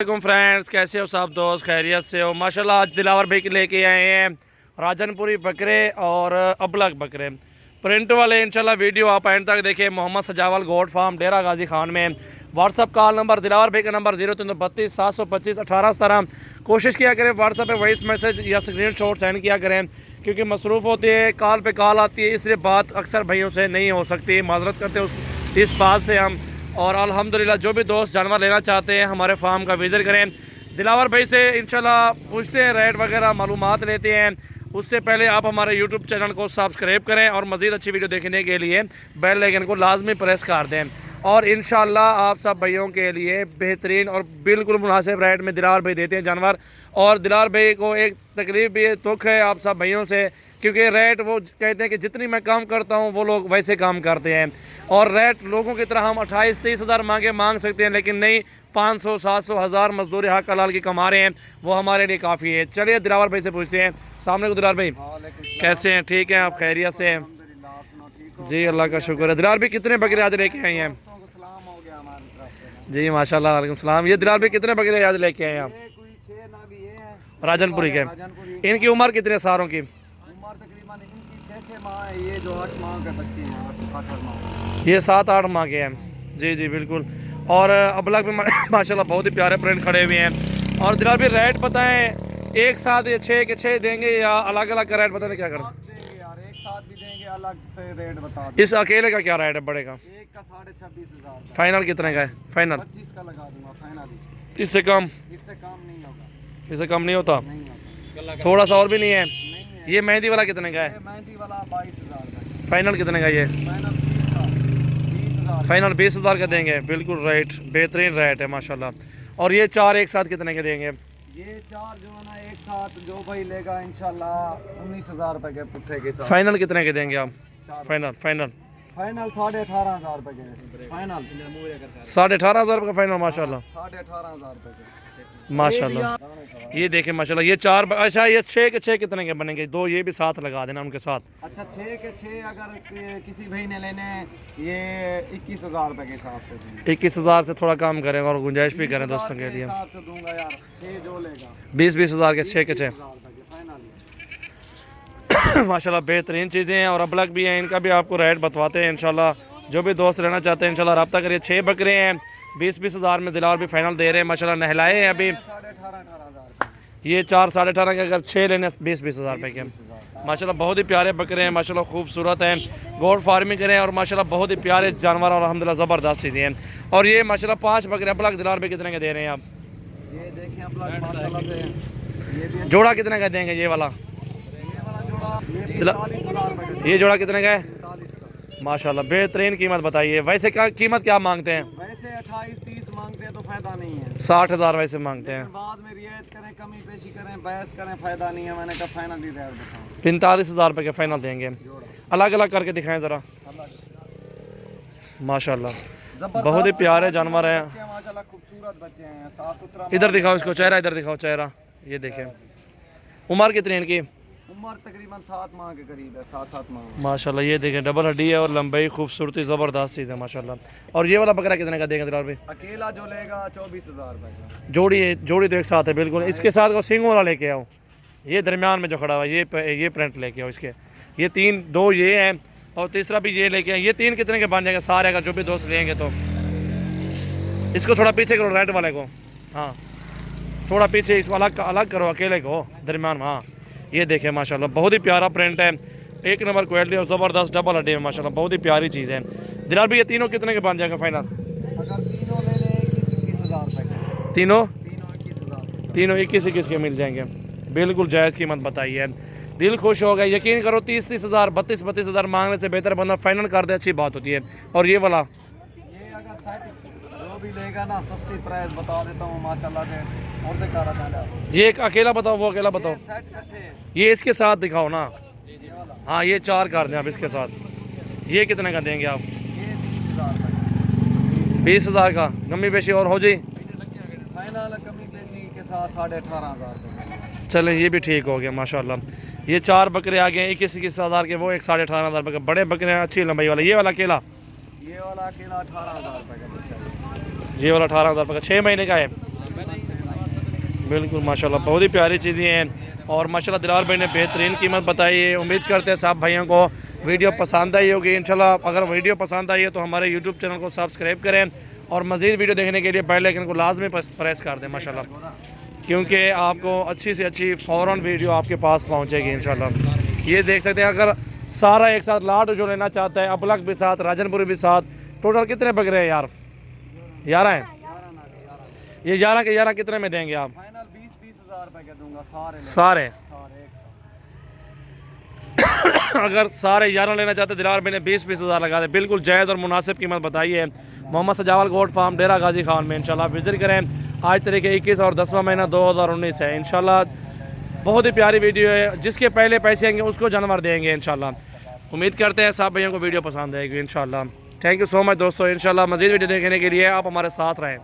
वालेकुम फ्रेंड्स, कैसे हो सब दोस्त? खैरियत से हो? माशाल्लाह आज दिलावर भाई के लेके आए हैं राजनपुरी बकरे और अबलग बकरे प्रिंट वाले। इंशाल्लाह वीडियो आप एंड तक देखें। मोहम्मद सजावल गोड फार्म डेरा गाजी खान में। व्हाट्सअप कॉल नंबर दिलावर भाई का नंबर 0332 725 1817। कोशिश किया करें व्हाट्सअप पे वॉइस मैसेज या स्क्रीनशॉट सेंड किया करें, क्योंकि मसरूफ़ होते हैं, कॉल पे कॉल आती है, इसलिए बात अक्सर भाइयों से नहीं हो सकती। माजरत करते हैं इस बात से हम। और अल्हम्दुलिल्लाह जो भी दोस्त जानवर लेना चाहते हैं हमारे फार्म का विज़िट करें। दिलावर भाई से इंशाल्लाह पूछते हैं, रेट वगैरह मालूमात लेते हैं। उससे पहले आप हमारे यूट्यूब चैनल को सब्सक्राइब करें और मज़ीद अच्छी वीडियो देखने के लिए बेल आइकन को लाजमी प्रेस कर दें। और इंशाल्लाह आप सब भाइयों के लिए बेहतरीन और बिल्कुल मुनासिब रेट में दिलावर भाई देते हैं जानवर। और दिलावर भाई को एक तकलीफ भी दुख है आप सब भाइयों से, क्योंकि रेट वो कहते हैं कि जितनी मैं काम करता हूँ वो लोग वैसे काम करते हैं। और रेट लोगों की तरह हम 28-30 हज़ार मांग सकते हैं, लेकिन नहीं, 500 700 हज़ार मजदूरी हक हलाल की कमा रहे हैं, वो हमारे लिए काफ़ी है। चलिए दिलावर भाई से पूछते हैं। सामने को दिलावर भाई, कैसे हैं? ठीक हैं आप? खैरियत से हैं? जी अल्लाह का शुक्र है। दिलावर भाई कितने बकरे आज लेके आए हैं? जी माशाल्लाह, वालेकुम सलाम। ये दिलावर भाई कितने बकरे आज लेके आए हैं आप? राजनपुरी के। इनकी उम्र कितने सालों की? ये जो 8 माह के बच्चे हैं, 8 माह, ये 7-8 माह के हैं। जी जी बिल्कुल। और अबलग में माशाल्लाह बहुत ही प्यारे प्रिंट खड़े हुए हैं। और दिलावर भाई रेट बताएं, एक साथ ये 6 के 6 देंगे या अलग अलग का रेट बताएं क्या करें? यार एक साथ भी देंगे, अलग से रेट बता दो। इस अकेले का क्या रेट है बड़े का? एक का 26,500। फाइनल कितने का है? फाइनल 25 का लगा दूंगा फाइनल। इससे कम? इससे कम नहीं होगा। इससे कम नहीं होता? नहीं होगा। थोड़ा सा और भी नहीं है? नहीं है। ये मेहंदी वाला कितने का है? ये मेहंदी वाला 22,000 का। फाइनल कितने का ये? फाइनल 20 का, 20,000। फाइनल 20,000 का देंगे। बिल्कुल राइट, बेहतरीन रेट है माशाल्लाह। और ये 4 एक साथ कितने के देंगे? ये 4 जो है ना एक साथ जो भाई लेगा इंशाल्लाह 19,000 रुपए के पुट्ठे के साथ। फाइनल कितने के देंगे आप? फाइनल फाइनल फाइनल 18,500 रुपए के फाइनल। 18,500 का फाइनल माशाल्लाह। 18,500 रुपए के माशाल्लाह। ये देखें माशाल्लाह। ये 4 अच्छा, ये 6 के 6 कितने के बनेंगे? 2 ये भी साथ लगा देना उनके साथ। अच्छा 6 के 6 अगर किसी भाई ने लेने, ये 21,000 रुपए के हिसाब से देंगे। 21,000 से थोड़ा कम करें और गुंजाइश भी करें दोस्तों के लिए। हिसाब से दूंगा यार, 6 जो लेगा 20-20 हज़ार के 6 के 6 फाइनल। माशाल्लाह बेहतरीन चीज़ें हैं। और अबलग भी हैं, इनका भी आपको रेट बतवाते हैं इंशाल्लाह। जो भी दोस्त लेना चाहते हैं इंशाल्लाह रब्ता करिए। 6 बकरे हैं, 20-20 हज़ार में दिलावर भी फाइनल दे रहे हैं माशाल्लाह। नहलाए हैं अभी। 18,500 ये 4 18,500 के अगर 6 लेने 20-20 हज़ार रुपये के माशाल्लाह। बहुत ही प्यारे बकरे हैं माशाल्लाह, खूबसूरत हैं। गोड फार्मिंग करें और माशाल्लाह बहुत ही प्यारे जानवर और अल्हम्दुलिल्लाह ज़बरदस्त चीज़ें हैं। और ये माशाल्लाह 5 बकरे अबलग दिलावर पे कितने के दे रहे हैं आप? ये देखें अपना माशाल्लाह से, ये भी जोड़ा कितने का देंगे? ये वाला ये जोड़ा कितने का है? 45 का। माशाल्लाह बेहतरीन कीमत बताइए। वैसे क्या कीमत क्या मांगते हैं? वैसे 28-30 मांगते हैं तो फायदा नहीं है। 60,000 वैसे मांगते हैं। बाद में रियायत करें, कमी पेशी करें, बहस करें, फायदा नहीं है। मैंने कहा फाइनल ही रेट बताऊं। 45,000 रुपये के फाइनल देंगे। अलग अलग करके दिखाएं ज़रा। माशाल्लाह बहुत ही प्यारे जानवर हैं माशाल्लाह, खूबसूरत बच्चे हैं, साफ सुथरा। इधर दिखाओ इसको चेहरा, इधर दिखाओ चेहरा। ये देखें। उम्र कितनी है इनकी? उम्र तकरीबन 7 माह के करीब है, 7-7 माह। माशाल्लाह ये देखें, डबल हड्डी है और लंबाई खूबसूरती ज़बरदस्त चीज़ है माशाल्लाह। और ये वाला बकरा कितने का देंगे दिलावर भाई? अकेला जो लेगा 24,000 रुपए का। जोड़ी है, जोड़ी तो एक साथ है बिल्कुल। इसके साथ को सिंग वाला लेके आओ, ये दरमियान में जो खड़ा हुआ है ये प्रिंट लेके आओ इसके। ये 2 ये हैं और तीसरा भी ये लेके आए। ये 3 कितने के बन जाएंगे सारे अगर जो भी दोस्त लेंगे तो? इसको थोड़ा पीछे करो, रेड वाले को। हाँ थोड़ा पीछे, इसको अलग करो, अकेले को दरमियान में। हाँ ये देखें माशाल्लाह बहुत ही प्यारा प्रिंट है, एक नंबर क्वालिटी और ज़बरदस्त डबल हड्डी है माशाल्लाह, बहुत ही प्यारी चीज़ है। दिलावर भी ये तीनों कितने के बन जाएंगे फाइनल? अगर तीनों लेने 21,000 रुपए के। तीनों 21,000 के मिल जाएंगे। बिल्कुल जायज़ कीमत बताई है, दिल खुश हो गया। यकीन करो 30-30 हज़ार 32-32 हज़ार मांगने से बेहतर बंदा फाइनल कर दे, अच्छी बात होती है। और ये वाला ये अगर सेट जो भी लेगा ना, सस्ती प्राइस बता देता हूँ माशाल्लाह से। और दिखा रहा था, ये एक अकेला बताओ, वो अकेला बताओ। सेट इकट्ठे हैं। ये इसके साथ दिखाओ ना। ये वाला हाँ ये 4 कर दें आप इसके साथ। ये कितने का देंगे आप? ये 20,000 का। 20,000 का गमी पेशी और हो जाए फाइनल कमी पेशी के साथ 18,500 रुपए। चलें ये भी ठीक हो गया माशाल्लाह। ये 4 बकरे आ गए 21-21 हज़ार के, वो एक 18,500 रुपये के बड़े बकरे हैं, अच्छी लंबाई वाला। ये वाला अकेला ये वाला अकेला 18,000 रुपए का बच्चा है। ये वाला 18,000 रुपये का 6 महीने का है। बिल्कुल माशाल्लाह बहुत ही प्यारी चीज़ें हैं और माशाल्लाह दिलावर भाई ने बेहतरीन कीमत बताई है। उम्मीद करते हैं सब भाइयों को वीडियो पसंद आई होगी। इंशाल्लाह अगर वीडियो पसंद आई है तो हमारे यूट्यूब चैनल को सब्सक्राइब करें और मज़ीद वीडियो देखने के लिए बेल आइकन को लाजमी प्रेस कर दें माशाल्लाह, क्योंकि आपको अच्छी से अच्छी फ़ौरन वीडियो आपके पास पहुँचेगी इंशाल्लाह। ये देख सकते हैं अगर सारा एक साथ लाट जो लेना चाहता है, अबलग भी साथ, राजनपुरी भी साथ, टोटल कितने बकरे हैं यार? 11 हैं। ये 11 के 11 कितने में देंगे आप? फाइनल 20-20 हज़ार रुपए के दूंगा सारे सारे एक साथ। अगर सारे 11 लेना चाहते दिलावर भाई ने 20-20 हज़ार लगा दे। बिल्कुल जायज़ और मुनासिब कीमत बताई है। मोहम्मद सजावल गोट फार्म डेरा गाजी खान में इंशाल्लाह विजिट करें। आज तारीख 21 और 10वां महीना 2019 है। इंशाल्लाह बहुत ही प्यारी वीडियो है। जिसके पहले पैसे आएंगे उसको जानवर देंगे इंशाल्लाह। उम्मीद करते हैं सब भैया को वीडियो पसंद आएगी इंशाल्लाह। थैंक यू सो मच दोस्तों। इंशाल्लाह मज़ीद वीडियो देखने के लिए आप हमारे साथ रहें।